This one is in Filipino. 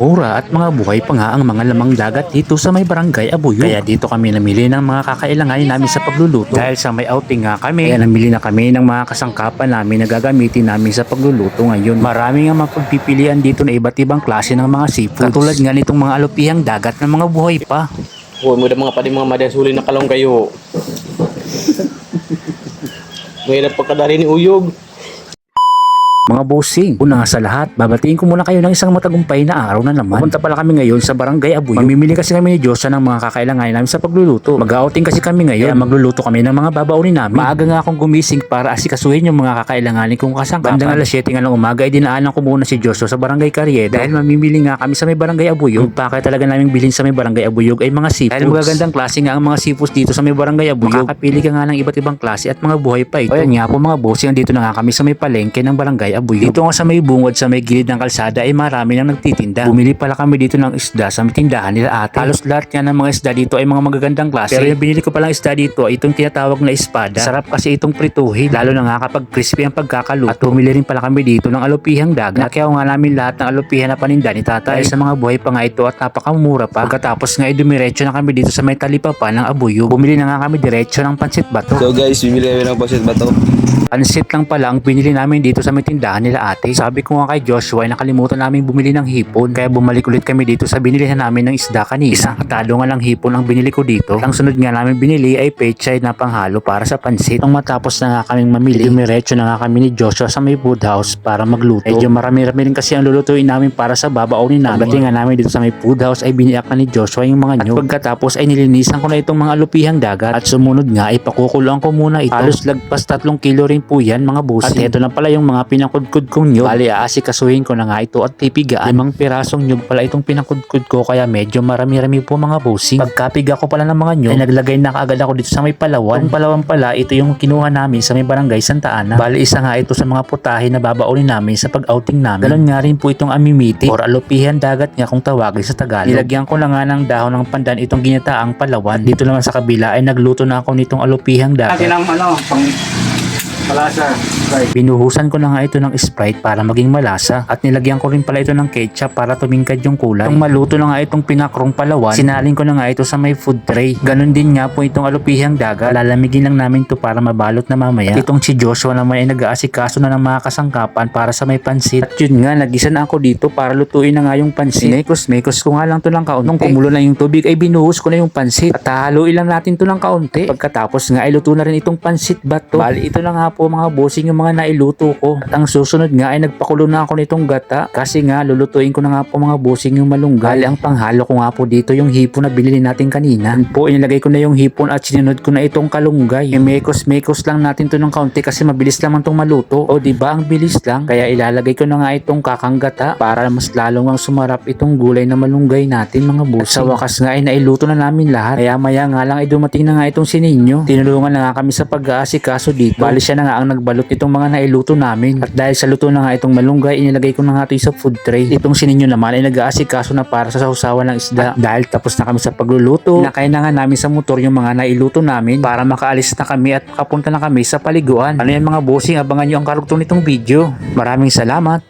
Mura at mga buhay pa nga ang mga lamang dagat dito sa may barangay Abuyog. Kaya dito kami namili ng mga kakailanganin namin sa pagluluto. Dahil sa may outing nga kami, kaya namili na kami ng mga kasangkapan namin na gagamitin namin sa pagluluto ngayon. Marami nga mapagpipilian dito na iba't ibang klase ng mga seafood. Katulad nga nitong mga alupihang dagat na mga buhay pa. Huwag mo mga pati mga madasuli na kalong kayo. Mahirap pagkadali ni Uyog. Mga bossing, una nga sa lahat, babatiin ko muna kayo ng isang matagumpay na araw na naman. Pupunta pala kami ngayon sa barangay Abuyog. Mamimili kasi kami ni Diyosa ng mga kakailanganin namin sa pagluluto. Mag-outing kasi kami ngayon, kaya magluluto kami ng mga babaunin namin. Maaga nga akong gumising para asikasuhin yung mga kakailanganin kong kasangkapan. Bandang alas 7 nga ng umaga ay dinaanan ko muna si Diyosa sa barangay Carriedo. Dahil mamimili nga kami sa may barangay Abuyog. Yung pakay talaga naming bilhin sa may barangay Abuyog ay mga seafoods. Dahil magagandang klase nga ang mga seafoods dito sa may barangay Abuyog. Makakapili ka nga ng iba't ibang klase at mga buhay pa ito. Ayan nga po mga bossing, dito na nga kami sa may palengke ng barangay Abuyog. Dito nga sa may bungod sa may gilid ng kalsada ay marami nang nagtitinda. Bumili pala kami dito ng isda sa may tindahan nila ate. Halos lahat nga ng mga isda dito ay mga magagandang klase. Pero yung binili ko palang isda dito ay itong tinatawag na espada. Sarap kasi itong prituhin. Lalo na nga kapag crispy ang pagkakaluto. At bumili rin pala kami dito ng alupihang dagat. Nakyaw nga namin lahat ng alupihan na paninda ni tatay. Sa mga buhay pa nga ito at napakamura pa. Pagkatapos nga ay dumiretso na kami dito sa may talipapa ng Abuyog. Bumili na nga kami diretso ng pansit bato. So guys, bibili kami ng pasit bato. Pansit lang pala ang binili namin dito sa may tindahan nila ate. Sabi ko nga kay Joshua ay nakalimutan namin bumili ng hipon. Kaya bumalik ulit kami dito sa binilihan namin ng isda kanina. Isang katalo nga lang hipon ang binili ko dito. Ang sunod nga namin binili ay pechay na panghalo para sa pansit. Nung matapos na nga kaming mamili, dumiretso na nga kami ni Joshua sa may food house para magluto. Medyo marami-rami rin kasi ang lulutuin namin para sa babaonin namin. Pagdating nga namin dito sa may food house ay biniyak na ni Joshua yung mga nyo. At pagkatapos ay nilinisan ko na itong mga alupihang dagat. At sumunod nga ay pakukuloan ko muna ito. Halos lagpas 3 kilo rin po yan mga bossing. At ito na pala yung mga pinakudkud kong nyug. Bali aasikasuhin ko na nga ito at pipigaan. 5 pirasong nyug pala itong pinakudkud ko kaya medyo marami-rami po mga bossing. Pagkapiga ko pala ng mga nyug ay naglagay na kaagad ako dito sa may palawan. Yung palawan pala ito yung kinuha namin sa may barangay Santa Ana. Bali isa nga ito sa mga putahe na babaunin namin sa pag-outing namin. Galon nga rin po itong amimiti or alupihan dagat nga kung tawagin sa Tagalog. Nilagyan ko na nga ng dahon ng pandan itong ginataang palawan. Dito naman sa kabila ay nagluto na ako nitong alupihang dagat. Malasa, Sprite. Binuhusan ko na nga ito ng Sprite para maging malasa at nilagyan ko rin pala ito ng ketchup para tumingkad yung kulay. Nung maluto na nga itong pinakrong palawan, sinalin ko na nga ito sa may food tray. Ganon din nga po itong alupihang dagat. Lalamigin lang namin to para mabalot na mamaya. Itong si Joshua naman ay nag-aasikaso na ng mga kasangkapan para sa may pansit. At yun nga, nagisa na ako dito para lutuin na nga yung pansit. Mekos ko nga lang to ng kaunti. Nung kumulo na yung tubig ay binuhos ko na yung pansit. At haluin lang natin to ng kaunti. Pagkatapos nga ay luto na rin itong pansit bato. Bali ito na nga po mga bossing yung mga nailuto ko. At ang susunod nga ay nagpakulo na ako nitong gata kasi nga lulutuin ko na nga po mga bossing yung malunggay. Bali ang panghalo ko nga po dito yung hipon na binili natin kanina. Yan po inilagay ko na yung hipon at sinunod ko na itong kalunggay. Mekos lang natin to ng kaunti kasi mabilis lamang tong maluto. O diba ang bilis lang? Kaya ilalagay ko na nga itong kakang gata para mas lalong ang sumarap itong gulay na malunggay natin mga bossing. At sa wakas nga ay nailuto na namin lahat. Kaya maya nga lang ay dumating na nga itong si Ninyo. Tinulungan na nga kami sa pag-aasikaso dito. Bali siya na nga ang nagbalot itong mga nailuto namin. At dahil sa luto na nga itong malunggay, inilagay ko na nga ito sa food tray. Itong si Ninyo naman ay nag-aasikaso na para sa sausawan ng isda. At dahil tapos na kami sa pagluluto, nakaya na nga namin sa motor yung mga nailuto namin para makaalis na kami at makapunta na kami sa paliguan. Ano yan mga bossing, abangan nyo ang karugtong nitong video. Maraming salamat.